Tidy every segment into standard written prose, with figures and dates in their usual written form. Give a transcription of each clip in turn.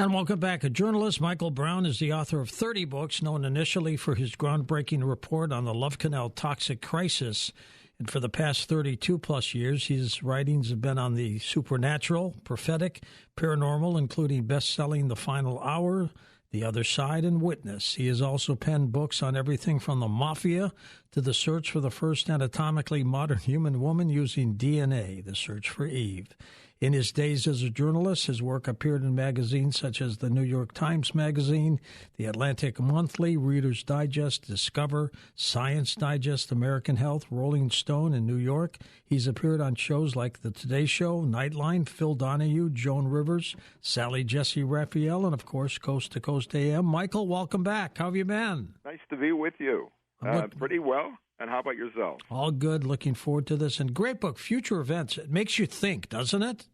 And welcome back. A journalist, Michael Brown is the author of 30 books, known initially for his groundbreaking report on the Love Canal toxic crisis. And for the past 32-plus years, his writings have been on the supernatural, prophetic, paranormal, including best-selling The Final Hour, The Other Side, and Witness. He has also penned books on everything from the mafia to the search for the first anatomically modern human woman using DNA, The Search for Eve. In his days as a journalist, his work appeared in magazines such as the New York Times Magazine, the Atlantic Monthly, Reader's Digest, Discover, Science Digest, American Health, Rolling Stone in New York. He's appeared on shows like The Today Show, Nightline, Phil Donahue, Joan Rivers, Sally Jesse Raphael, and, of course, Coast to Coast AM. Michael, welcome back. How have you been? Nice to be with you. Pretty well. And how about yourself? All good. Looking forward to this. And great book, Future Events. It makes you think, doesn't it?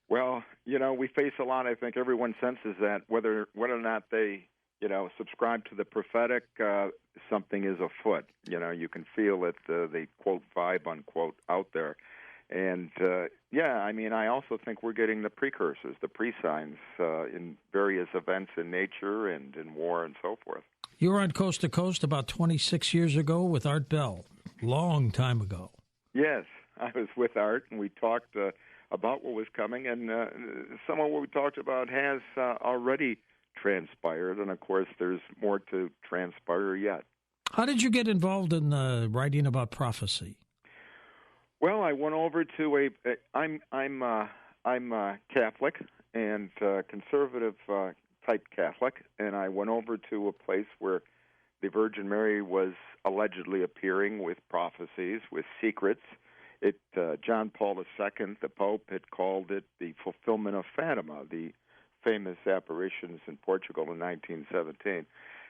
Well, we face a lot. I think everyone senses that whether or not they, subscribe to the prophetic, something is afoot. You can feel it, the quote vibe, unquote, out there. And, I also think we're getting the precursors, the pre-signs in various events in nature and in war and so forth. You were on Coast to Coast about 26 years ago with Art Bell, long time ago. Yes, I was with Art, and we talked about what was coming, and some of what we talked about has already transpired, and, of course, there's more to transpire yet. How did you get involved in writing about prophecy? Well, I went over to I'm Catholic and conservative type Catholic, and I went over to a place where the Virgin Mary was allegedly appearing with prophecies, with secrets. John Paul II, the Pope, had called it the fulfillment of Fatima, the famous apparitions in Portugal in 1917.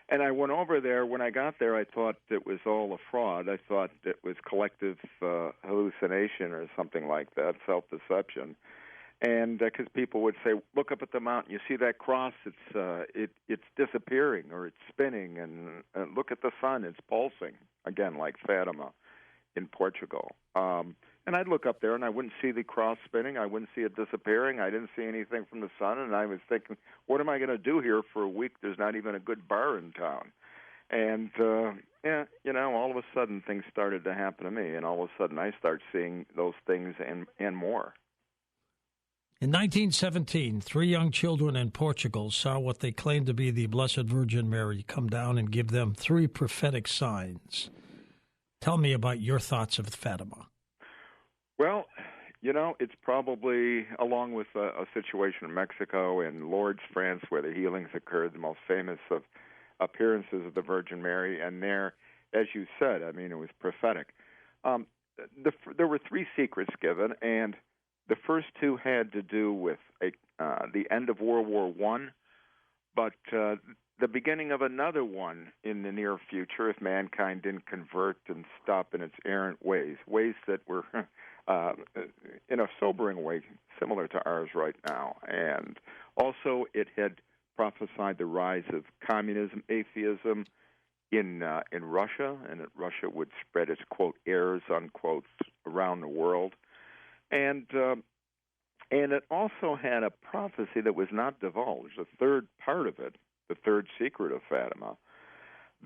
And I went over there. When I got there, I thought it was all a fraud. I thought it was collective hallucination or something like that, self-deception. And because people would say, look up at the mountain, you see that cross, it's disappearing or it's spinning, and look at the sun, it's pulsing, again, like Fatima in Portugal. And I'd look up there, and I wouldn't see the cross spinning, I wouldn't see it disappearing, I didn't see anything from the sun, and I was thinking, what am I going to do here for a week? There's not even a good bar in town. And, all of a sudden things started to happen to me, and all of a sudden I start seeing those things and more. In 1917, 3 young children in Portugal saw what they claimed to be the Blessed Virgin Mary come down and give them 3 prophetic signs. Tell me about your thoughts of Fatima. Well, it's probably, along with a situation in Mexico and Lourdes, France, where the healings occurred, the most famous of appearances of the Virgin Mary. And there, as you said, it was prophetic. There were 3 secrets given, and the first 2 had to do with the end of World War I, but the beginning of another one in the near future if mankind didn't convert and stop in its errant ways that were, in a sobering way, similar to ours right now. And also it had prophesied the rise of communism, atheism in Russia, and that Russia would spread its, quote, errors, unquote, around the world. And it also had a prophecy that was not divulged, a third part of it, the third secret of Fatima,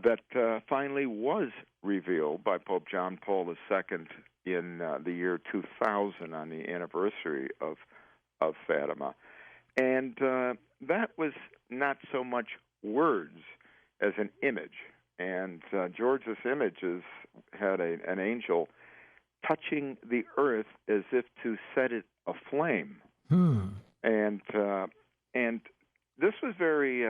that finally was revealed by Pope John Paul II in the year 2000 on the anniversary of Fatima. And that was not so much words as an image. And George's images had an angel touching the earth as if to set it aflame. And this was very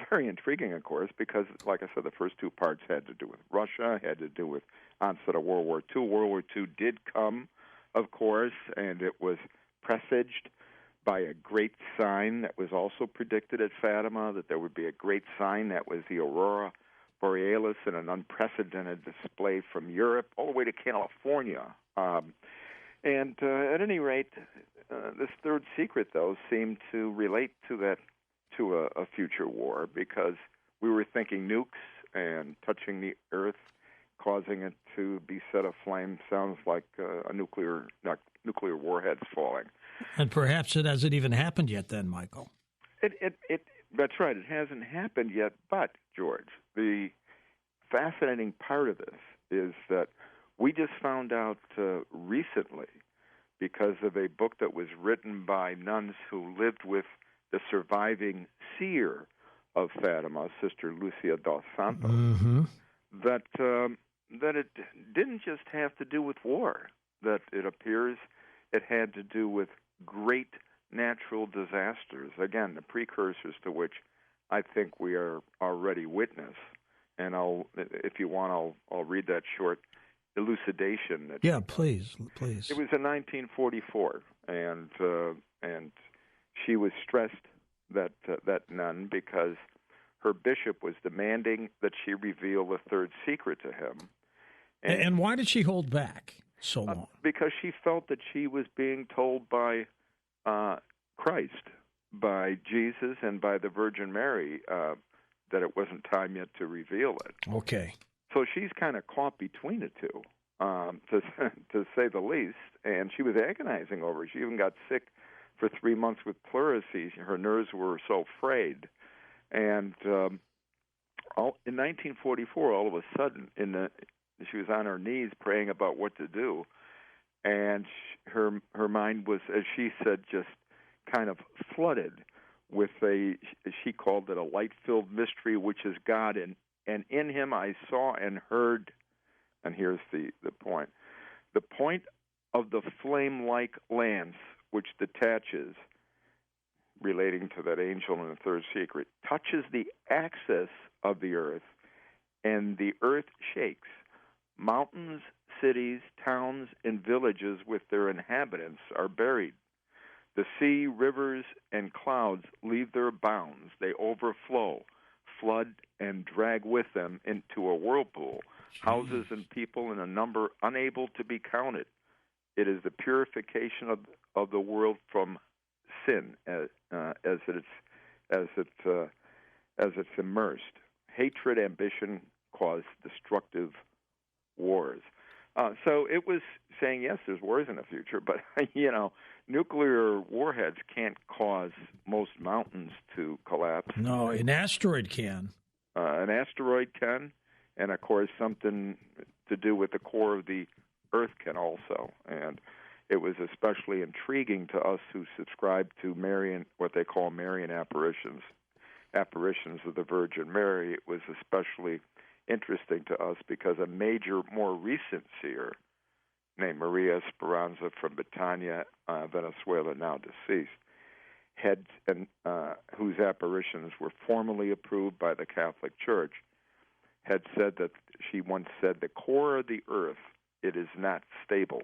very intriguing, of course, because, like I said, the first 2 parts had to do with Russia, had to do with onset of World War II. World War II did come, of course, and it was presaged by a great sign that was also predicted at Fatima, that there would be a great sign that was the Aurora Borealis in an unprecedented display from Europe all the way to California. And at any rate, this third secret, though, seemed to relate to that, to a future war, because we were thinking nukes and touching the earth, causing it to be set aflame. Sounds like a nuclear warheads falling. And perhaps it hasn't even happened yet then, Michael. That's right. It hasn't happened yet, but, George, the fascinating part of this is that we just found out recently, because of a book that was written by nuns who lived with the surviving seer of Fatima, Sister Lucia dos Santos, that it didn't just have to do with war, that it appears it had to do with great natural disasters, again, the precursors to which I think we are already witness. And if you want, I'll read that short elucidation. Please. It was in 1944, and she was stressed, that nun, because her bishop was demanding that she reveal the third secret to him. And why did she hold back so long? Because she felt that she was being told by Christ, by Jesus, and by the Virgin Mary that it wasn't time yet to reveal it. Okay. So she's kind of caught between the two, to say the least, and she was agonizing over it. She even got sick for 3 months with pleurisy. Her nerves were so frayed. And in 1944, all of a sudden, she was on her knees praying about what to do, and her mind was, as she said, just kind of flooded with she called it a light-filled mystery, which is God, and in him I saw and heard, and here's the point of the flame-like lance which detaches, relating to that angel in the third secret, touches the axis of the earth, and the earth shakes. Mountains, cities, towns, and villages with their inhabitants are buried. The sea, rivers, and clouds leave their bounds. They overflow, flood, and drag with them into a whirlpool, houses and people in a number unable to be counted. It is the purification of the world from sin as it's immersed. Hatred, ambition cause destructive wars. So it was saying, yes, there's wars in the future, but nuclear warheads can't cause most mountains to collapse. No, an asteroid can. An asteroid can, and of course something to do with the core of the Earth can also. And it was especially intriguing to us who subscribe to Marian, what they call Marian apparitions of the Virgin Mary. It was especially interesting to us because a major, more recent seer named Maria Esperanza from Betania, Venezuela, now deceased, whose apparitions were formally approved by the Catholic Church, had said that she once said, the core of the earth, it is not stable.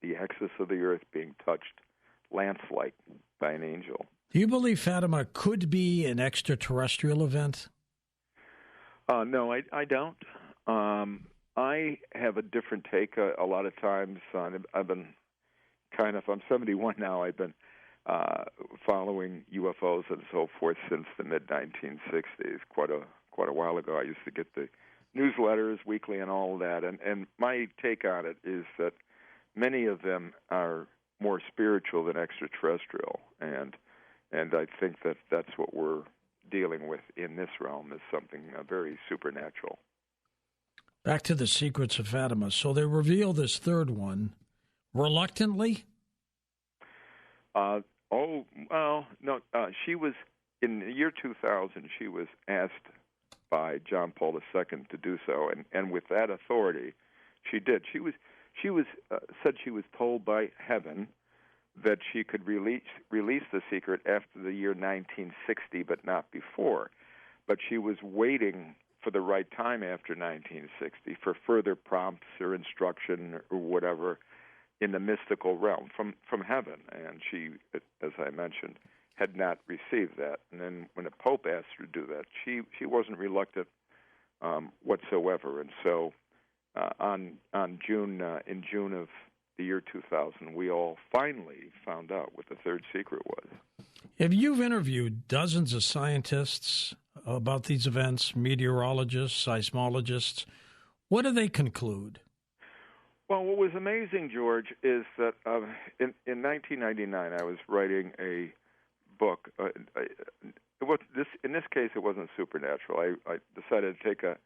The axis of the earth being touched lance-like by an angel. Do you believe Fatima could be an extraterrestrial event? No, I don't. I have a different take a lot of times. I've been I'm 71 now. I've been following UFOs and so forth since the mid-1960s. Quite a while ago, I used to get the newsletters weekly and all of that. And my take on it is that many of them are more spiritual than extraterrestrial. And I think that's what we're dealing with in this realm, is something very supernatural. Back to the secrets of Fatima. So they reveal this third one reluctantly? She was, in the year 2000, she was asked by John Paul II to do so, and with that authority, she did. She was said she was told by heaven that she could release the secret after the year 1960, but not before. But she was waiting for the right time after 1960 for further prompts or instruction or whatever in the mystical realm from heaven. And she, as I mentioned, had not received that. And then when the Pope asked her to do that, she wasn't reluctant whatsoever. And so in June of the year 2000, we all finally found out what the third secret was. If you've interviewed dozens of scientists about these events, meteorologists, seismologists, what do they conclude? Well, what was amazing, George, is that in 1999 I was writing a wasn't supernatural. I decided to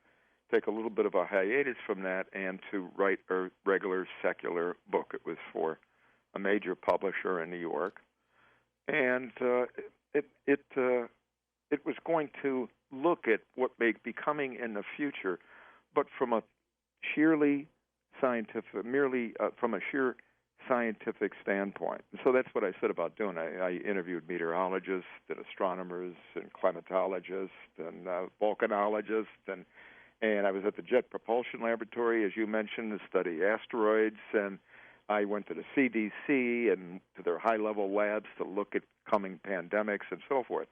take a little bit of a hiatus from that and to write a regular secular book. It was for a major publisher in New York, and it was going to look at what may be coming in the future, but from a sheerly scientific, merely from a sheer scientific standpoint. And so that's what I said about doing. I interviewed meteorologists and astronomers and climatologists and volcanologists, and I was at the Jet Propulsion Laboratory, as you mentioned, to study asteroids, and I went to the CDC and to their high-level labs to look at coming pandemics and so forth.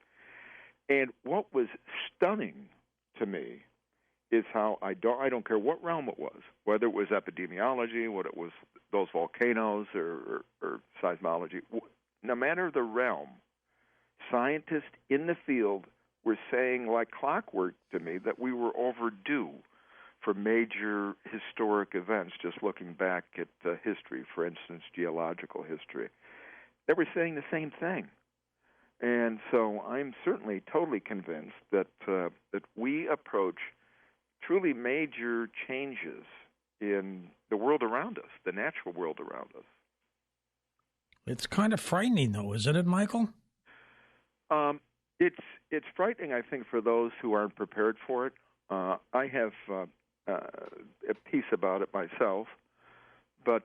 And what was stunning to me is how I don't care what realm it was, whether it was epidemiology, whether it was those volcanoes or seismology, no matter the realm, scientists in the field were saying like clockwork to me that we were overdue for major historic events, just looking back at history, for instance, geological history. They were saying the same thing. And so I'm certainly totally convinced that that we approach truly major changes in the world around us, the natural world around us. It's kind of frightening, though, isn't it, Michael? It's frightening, I think, for those who aren't prepared for it. I have a piece about it myself, but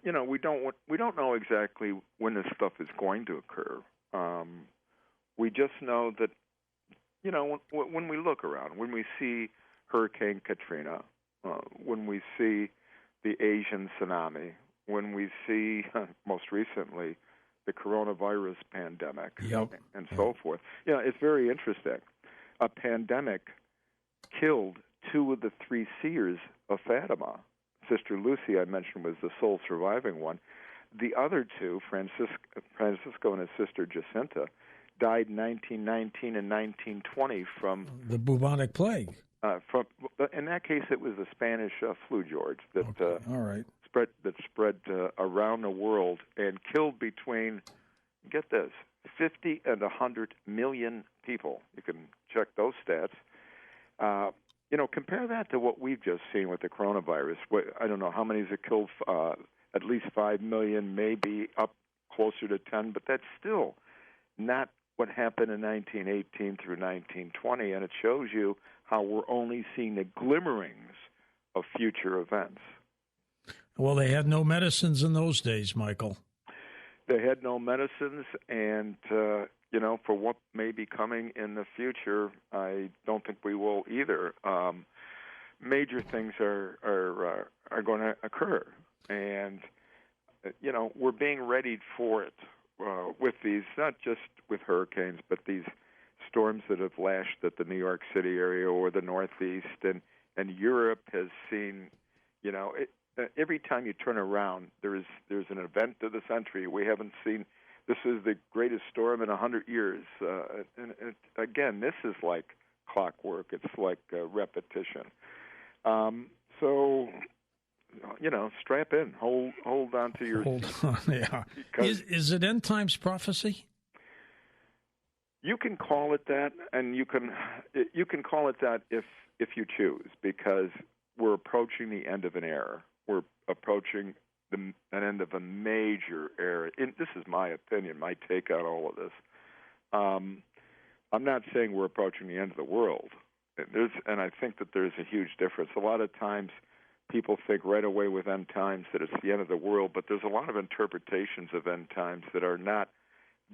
we don't know exactly when this stuff is going to occur. We just know that when we look around, when we see Hurricane Katrina, when we see the Asian tsunami, when we see most recently the coronavirus pandemic, and so forth. It's very interesting. A pandemic killed two of the three seers of Fatima. Sister Lucy, I mentioned, was the sole surviving one. The other two, Francisco and his sister Jacinta, died in 1919 and 1920 from the bubonic plague. In that case, it was the Spanish flu, George, that all right. spread around the world and killed between, get this, 50 and 100 million people. You can check those stats. Compare that to what we've just seen with the coronavirus. I don't know how many has it killed. At least 5 million, maybe up closer to 10, but that's still not what happened in 1918 through 1920, and it shows you how we're only seeing the glimmerings of future events. Well, they had no medicines in those days, Michael. They had no medicines, and, for what may be coming in the future, I don't think we will either. Major things are going to occur, and, we're being readied for it with these, not just with hurricanes, but these storms that have lashed at the New York City area or the Northeast, and Europe has seen, every time you turn around, there's an event of the century. We haven't seen. This is the greatest storm in 100 years. Again, this is like clockwork. It's like repetition. So, strap in. Hold on to your seat. Hold on, yeah. Is it end times prophecy? You can call it that, and you can call it that if you choose, because we're approaching the end of an era. We're approaching an end of a major era. This is my opinion, my take on all of this. I'm not saying we're approaching the end of the world. And I think that there's a huge difference. A lot of times people think right away with end times that it's the end of the world, but there's a lot of interpretations of end times that are not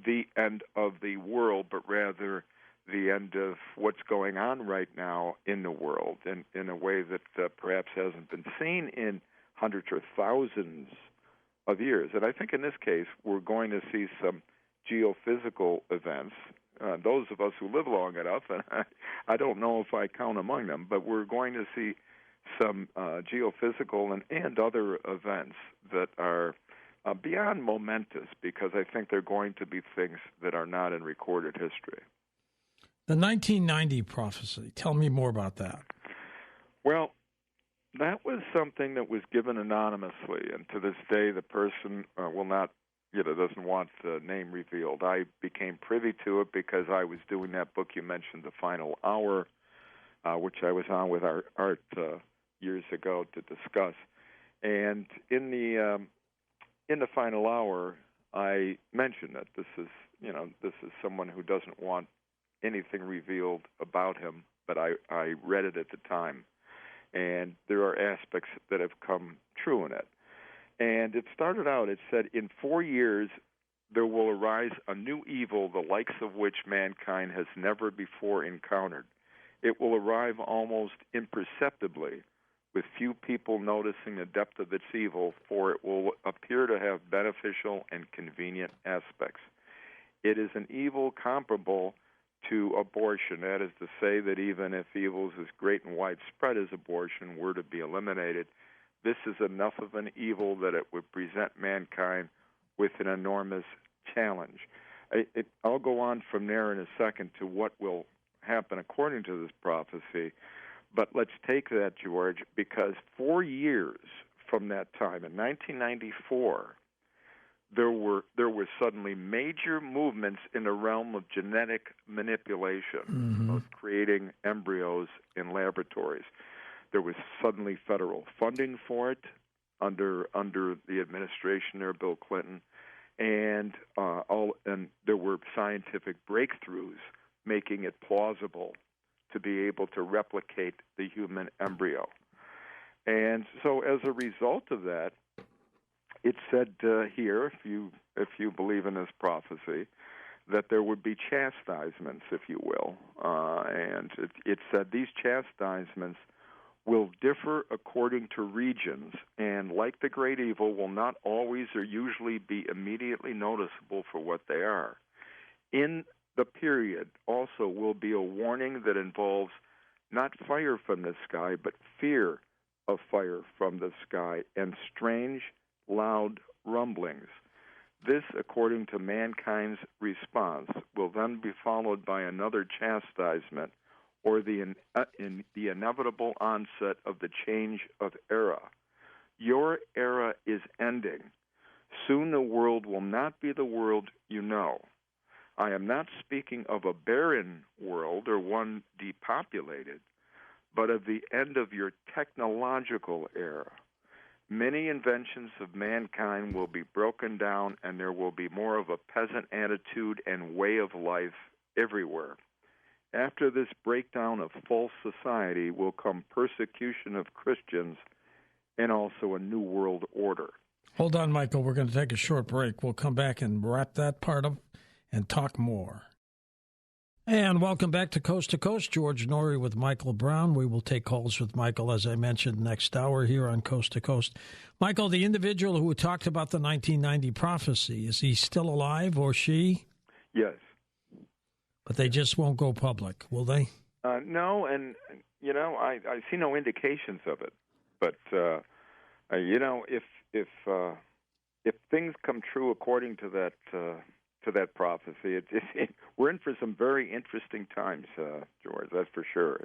the end of the world, but rather the end of what's going on right now in the world in a way that perhaps hasn't been seen in hundreds or thousands of years. And I think in this case, we're going to see some geophysical events. Those of us who live long enough, and I don't know if I count among them, but we're going to see some geophysical and other events that are beyond momentous, because I think they're going to be things that are not in recorded history. The 1990 prophecy, tell me more about that. Well, that was something that was given anonymously, and to this day the person will not doesn't want the name revealed. I became privy to it because I was doing that book you mentioned, The Final Hour, which I was on with Art years ago to discuss. And in the Final Hour, I mentioned that this is someone who doesn't want anything revealed about him, but I read it at the time, and there are aspects that have come true in it. And it started out, it said, in 4 years there will arise a new evil, the likes of which mankind has never before encountered. It will arrive almost imperceptibly, with few people noticing the depth of its evil, for it will appear to have beneficial and convenient aspects. It is an evil comparable to abortion. That is to say that even if evils as great and widespread as abortion were to be eliminated, this is enough of an evil that it would present mankind with an enormous challenge. I'll go on from there in a second to what will happen according to this prophecy, but let's take that, George, because 4 years from that time, in 1994, there were suddenly major movements in the realm of genetic manipulation, of creating embryos in laboratories. There was suddenly federal funding for it under the administration there, Bill Clinton, and there were scientific breakthroughs making it plausible to be able to replicate the human embryo. And so, as a result of that, it said here, if you believe in this prophecy, that there would be chastisements, if you will, and it said these chastisements will differ according to regions, and like the great evil, will not always or usually be immediately noticeable for what they are. In the period also will be a warning that involves not fire from the sky, but fear of fire from the sky and strange, loud rumblings. This, according to mankind's response, will then be followed by another chastisement, or the inevitable onset of the change of era. Your era is ending. Soon the world will not be the world you know. I am not speaking of a barren world or one depopulated, but of the end of your technological era. Many inventions of mankind will be broken down, and there will be more of a peasant attitude and way of life everywhere. After this breakdown of false society will come persecution of Christians and also a new world order. Hold on, Michael. We're going to take a short break. We'll come back and wrap that part up and talk more. And welcome back to Coast. George Norrie with Michael Brown. We will take calls with Michael, as I mentioned, next hour here on Coast to Coast. Michael, the individual who talked about the 1990 prophecy, is he still alive or she? Yes. But they just won't go public, will they? No, and, I see no indications of it. But, if things come true according to that prophecy, we're in for some very interesting times, George, that's for sure.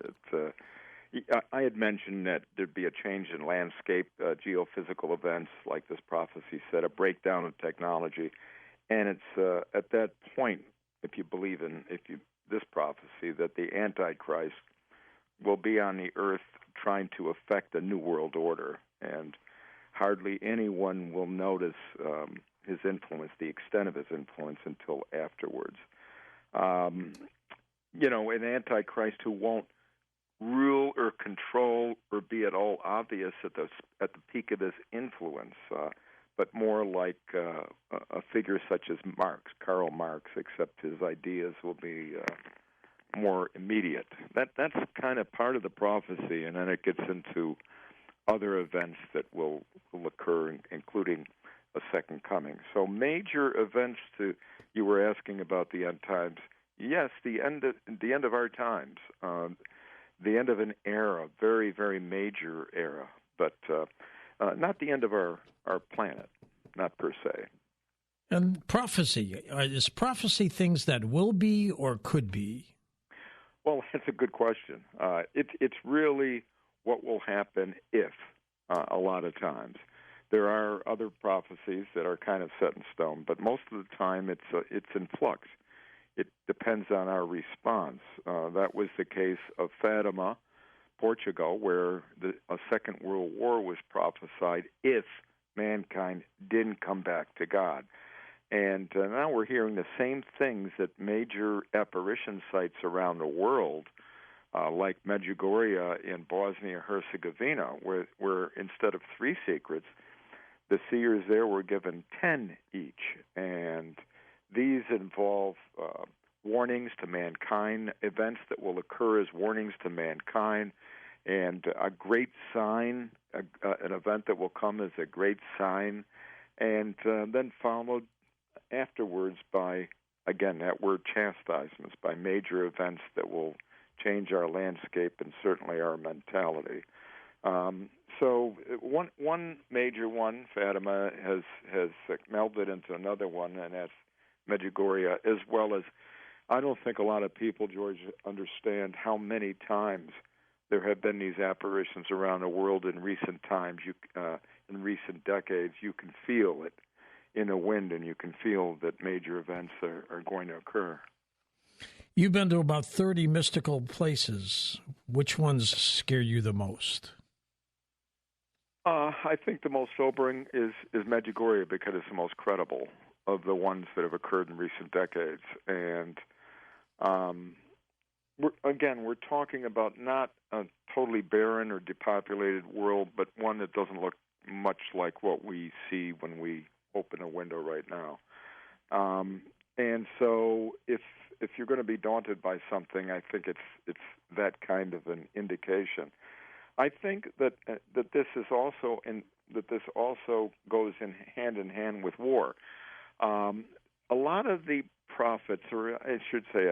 I had mentioned that there'd be a change in landscape, geophysical events, like this prophecy said, a breakdown of technology. And it's at that point, if you believe in this prophecy, that the Antichrist will be on the earth trying to effect a new world order, and hardly anyone will notice his influence, the extent of his influence, until afterwards. An Antichrist who won't rule or control or be at all obvious at the peak of his influence, but more like a figure such as Karl Marx, except his ideas will be more immediate. That's kind of part of the prophecy, and then it gets into other events that will occur, including a second coming. So major events you were asking about the end times. Yes, the end of our times, the end of an era, very, very major era, but not the end of our planet, not per se. And prophecy, is prophecy things that will be or could be? Well, that's a good question. It's really what will happen if, a lot of times. There are other prophecies that are kind of set in stone, but most of the time it's in flux. It depends on our response. That was the case of Fatima, Portugal, where a Second World War was prophesied if mankind didn't come back to God. And now we're hearing the same things at major apparition sites around the world, like Medjugorje in Bosnia-Herzegovina, where instead of 3 secrets, the seers there were given 10 each. And these involve warnings to mankind, events that will occur as warnings to mankind, and a great sign, an event that will come as a great sign, and then followed afterwards by, again, that word chastisements, by major events that will change our landscape and certainly our mentality. So one major one, Fatima, has melded into another one, and that's Medjugorje, as well as, I don't think a lot of people, George, understand how many times there have been these apparitions around the world in recent times. In recent decades, you can feel it in the wind, and you can feel that major events are going to occur. You've been to about 30 mystical places. Which ones scare you the most? I think the most sobering is Medjugorje, because it's the most credible of the ones that have occurred in recent decades. And we're talking about not a totally barren or depopulated world, but one that doesn't look much like what we see when we open a window right now. And so if you're going to be daunted by something, I think it's that kind of an indication. I think that this is also this also goes in hand with war. A lot of the prophets, or I should say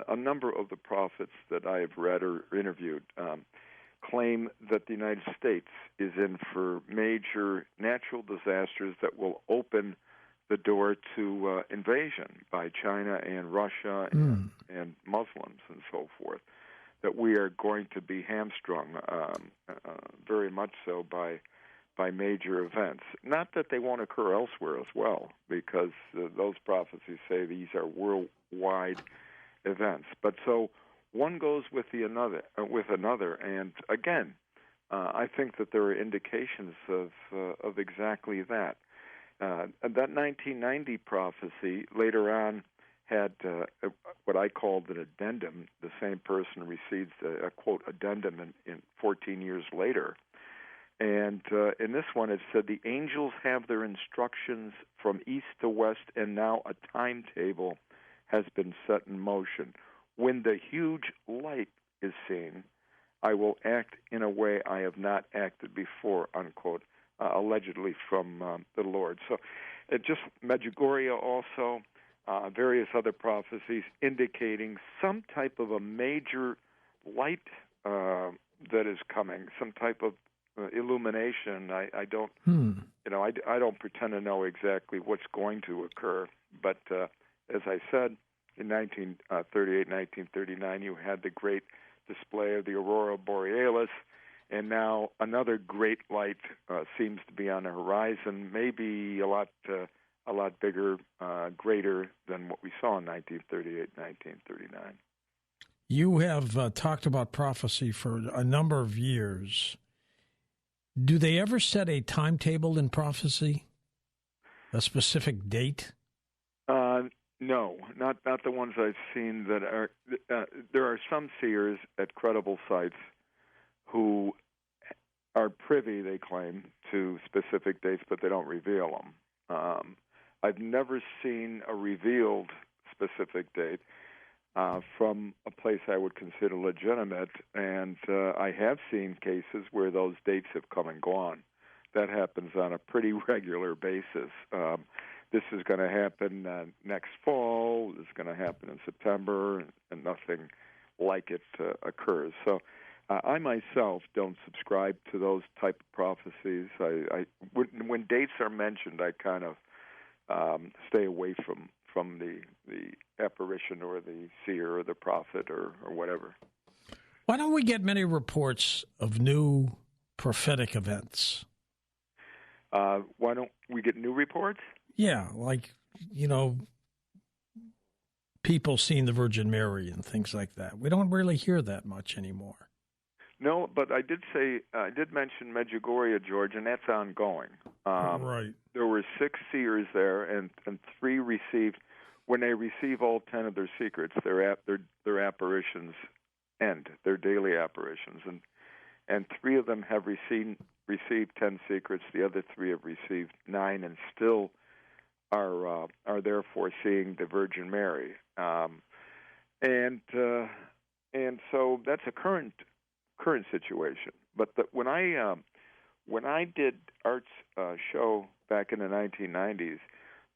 a number of the prophets that I have read or interviewed, claim that the United States is in for major natural disasters that will open the door to invasion by China and Russia and Muslims and so forth, that we are going to be hamstrung very much so by major events. Not that they won't occur elsewhere as well, because those prophecies say these are worldwide events. But so one goes with another, and again, I think that there are indications of exactly that. That 1990 prophecy later on had what I called an addendum. The same person received a quote addendum in 14 years later. And in this one it said, the angels have their instructions from east to west, and now a timetable has been set in motion. When the huge light is seen, I will act in a way I have not acted before, unquote, allegedly from the Lord. So just Medjugorje also, various other prophecies indicating some type of a major light that is coming, some type of illumination. I don't, I don't pretend to know exactly what's going to occur. But as I said, in 1938, 1939, you had the great display of the aurora borealis, and now another great light seems to be on the horizon. Maybe a lot bigger, greater than what we saw in 1938, 1939. You have talked about prophecy for a number of years. Do they ever set a timetable in prophecy? A specific date? No, not the ones I've seen that are. There are some seers at credible sites who are privy, they claim, to specific dates, but they don't reveal them. I've never seen a revealed specific date from a place I would consider legitimate, and I have seen cases where those dates have come and gone. That happens on a pretty regular basis. This is going to happen next fall, this is going to happen in September, and nothing like it occurs. So I myself don't subscribe to those type of prophecies. When dates are mentioned, I kind of stay away from the apparition or the seer or the prophet or whatever. Why don't we get many reports of new prophetic events? Why don't we get new reports? Yeah, like, people seeing the Virgin Mary and things like that. We don't really hear that much anymore. No, but I did mention Medjugorje, George, and that's ongoing. Right. There were 6 seers there, and 3 received. When they receive all 10 of their secrets, their apparitions end, their daily apparitions, and 3 of them have received 10 secrets. The other 3 have received 9, and still are therefore seeing the Virgin Mary. And so that's a current situation. But when I did Art's show back in the 1990s,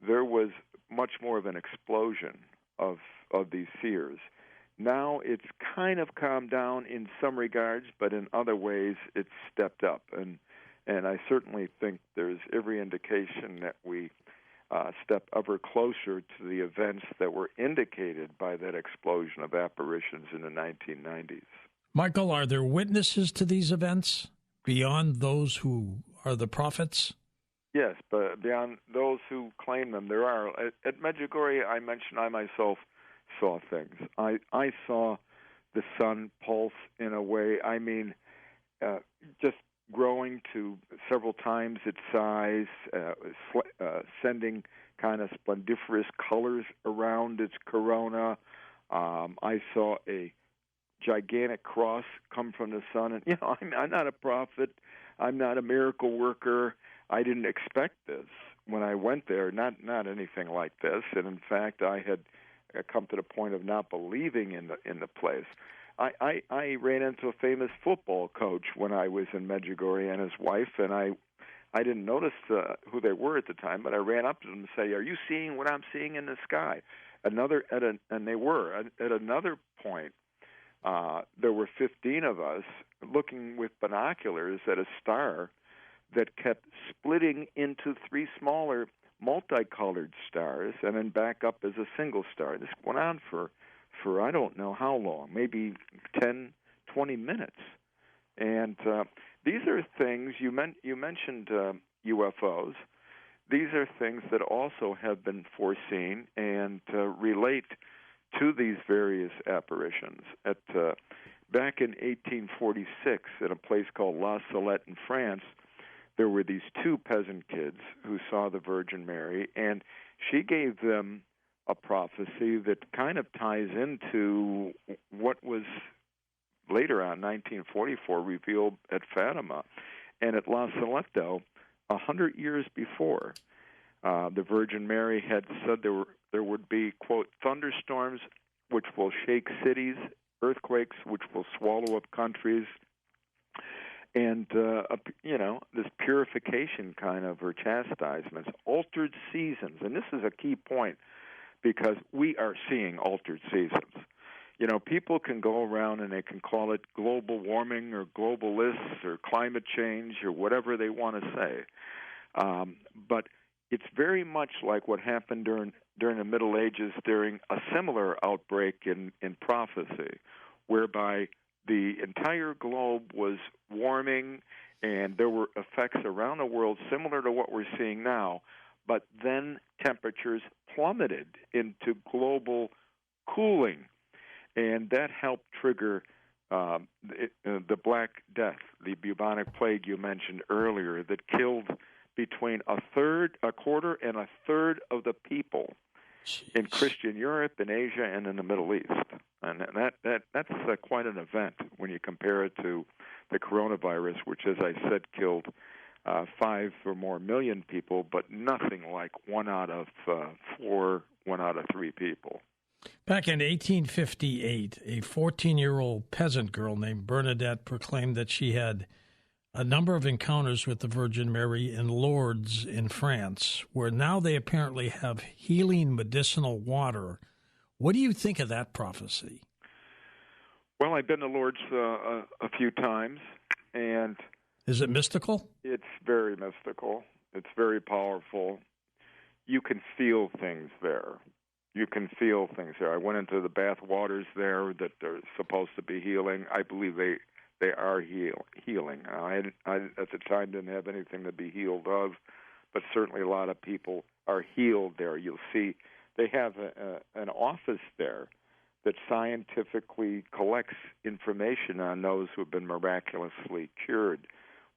there was much more of an explosion of these seers. Now it's kind of calmed down in some regards, but in other ways it's stepped up. And I certainly think there's every indication that we step ever closer to the events that were indicated by that explosion of apparitions in the 1990s. Michael, are there witnesses to these events beyond those who are the prophets? Yes, but beyond those who claim them, there are. At Medjugorje, I mentioned I myself saw things. I saw the sun pulse in a way, just growing to several times its size, sending kind of splendiferous colors around its corona. I saw a gigantic cross come from the sun. And, I'm not a prophet. I'm not a miracle worker. I didn't expect this when I went there, not anything like this. And, in fact, I had come to the point of not believing in the place. I ran into a famous football coach when I was in Medjugorje and his wife, and I didn't notice who they were at the time, but I ran up to them and say, "Are you seeing what I'm seeing in the sky?" And they were. At another point, there were 15 of us looking with binoculars at a star that kept splitting into 3 smaller multicolored stars and then back up as a single star. This went on for I don't know how long, maybe 10, 20 minutes. And these are things, you mentioned UFOs. These are things that also have been foreseen and relate to these various apparitions. Back in 1846, in a place called La Salette in France, there were these 2 peasant kids who saw the Virgin Mary, and she gave them a prophecy that kind of ties into what was later on, 1944, revealed at Fatima. And at La Salette, though, 100 years before, the Virgin Mary had said there would be, quote, thunderstorms which will shake cities, earthquakes which will swallow up countries, and this purification kind of, or chastisements, altered seasons. And this is a key point, because we are seeing altered seasons. People can go around and they can call it global warming or globalists or climate change or whatever they want to say. But it's very much like what happened during the Middle Ages during a similar outbreak in prophecy, whereby the entire globe was warming and there were effects around the world similar to what we're seeing now, but then temperatures plummeted into global cooling, and that helped trigger the Black Death, the bubonic plague you mentioned earlier, that killed between a quarter and a third of the people in Christian Europe, in Asia, and in the Middle East. And that's quite an event when you compare it to the coronavirus, which, as I said, killed 5 or more million people, but nothing like 1 out of 4, 1 out of 3 people. Back in 1858, a 14-year-old peasant girl named Bernadette proclaimed that she had a number of encounters with the Virgin Mary in Lourdes in France, where now they apparently have healing medicinal water. What do you think of that prophecy? Well, I've been to Lourdes a few times, and is it mystical? It's very mystical. It's very powerful. You can feel things there. I went into the bath waters there that are supposed to be healing. I believe they are healing. I at the time didn't have anything to be healed of, but certainly a lot of people are healed there. You'll see they have an office there that scientifically collects information on those who have been miraculously cured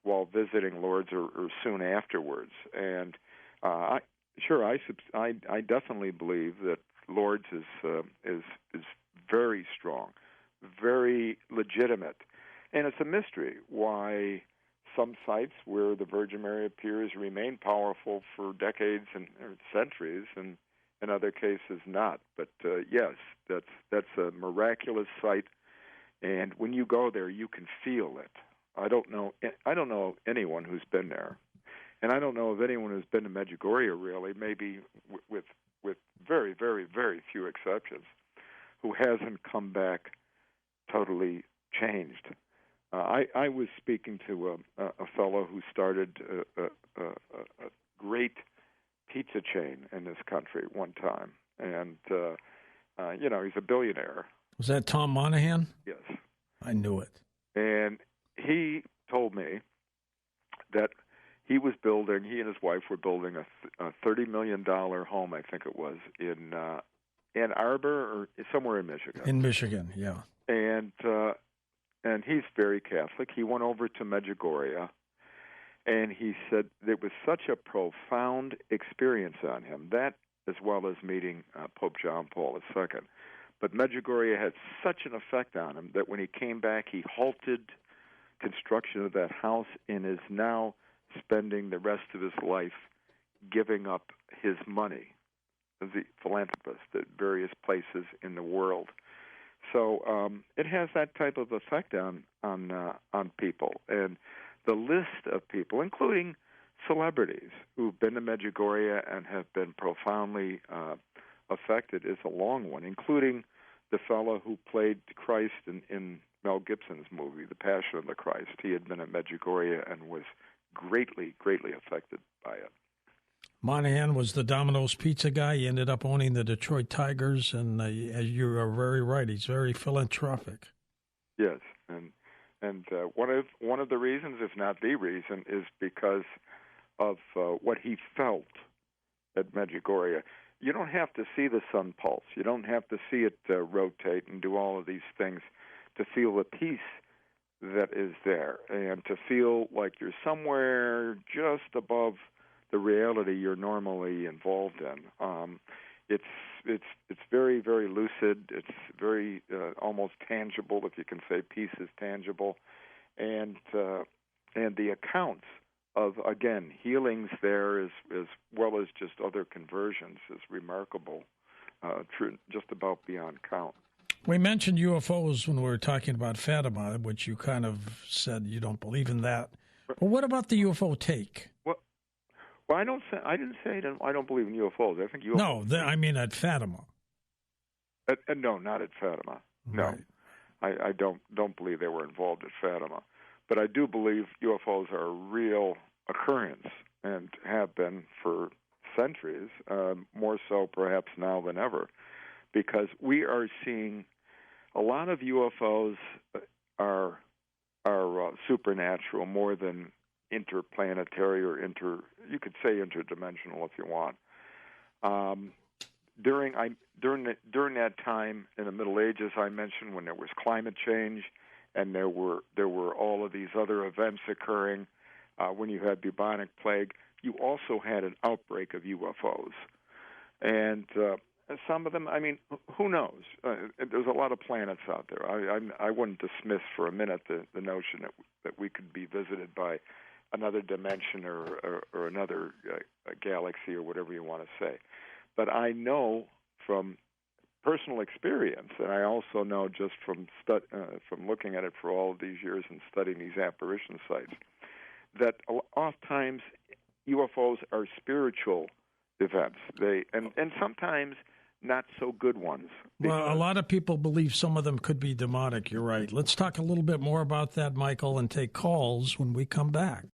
while visiting Lourdes or soon afterwards. And I definitely believe that Lourdes is very strong, very legitimate, and it's a mystery why some sites where the Virgin Mary appears remain powerful for decades and centuries, and in other cases not. But yes, that's a miraculous site, and when you go there, you can feel it. I don't know anyone who's been there, and I don't know of anyone who's been to Medjugorje really, maybe with very, very, very few exceptions, who hasn't come back totally changed. I was speaking to a fellow who started a great pizza chain in this country one time, and he's a billionaire. Was that Tom Monahan? Yes. I knew it. And he told me that he and his wife were building a $30 million home, I think it was, in Ann Arbor or somewhere in Michigan. In Michigan, yeah. And he's very Catholic. He went over to Medjugorje, and he said it was such a profound experience on him, that as well as meeting Pope John Paul II. But Medjugorje had such an effect on him that when he came back, he halted construction of that house and is now spending the rest of his life giving up his money as a philanthropist at various places in the world. So it has that type of effect on people, and the list of people, including celebrities who've been to Medjugorje and have been profoundly affected, is a long one, including the fellow who played Christ in Mel Gibson's movie, The Passion of the Christ. He had been at Medjugorje and was greatly, greatly affected by it. Monahan was the Domino's Pizza guy. He ended up owning the Detroit Tigers, and as you are very right, he's very philanthropic. Yes, and one of the reasons, if not the reason, is because of what he felt at Medjugorje. You don't have to see the sun pulse. You don't have to see it rotate and do all of these things to feel the peace that is there, and to feel like you're somewhere just above the reality you're normally involved in. It's very, very lucid. It's very almost tangible, if you can say peace is tangible, and the accounts of, again, healings there as well as just other conversions is remarkable, just about beyond count. We mentioned UFOs when we were talking about Fatima, which you kind of said you don't believe in that. But what about the UFO take? Well, I didn't say I don't believe in UFOs. I think UFOs. No, I mean at Fatima. No, not at Fatima. Right. No, I don't believe they were involved at Fatima. But I do believe UFOs are a real occurrence and have been for centuries, more so perhaps now than ever, because we are seeing a lot of UFOs are supernatural more than interplanetary or you could say interdimensional if you want. During that time in the Middle Ages, I mentioned, when there was climate change and there were all of these other events occurring, when you had bubonic plague, you also had an outbreak of UFOs, and some of them, I mean, who knows? There's a lot of planets out there. I wouldn't dismiss for a minute the notion that we could be visited by another dimension or another galaxy or whatever you want to say. But I know from personal experience, and I also know just from looking at it for all of these years and studying these apparition sites, that oftentimes UFOs are spiritual events. And sometimes not so good ones. Well, a lot of people believe some of them could be demonic. You're right. Let's talk a little bit more about that, Michael, and take calls when we come back.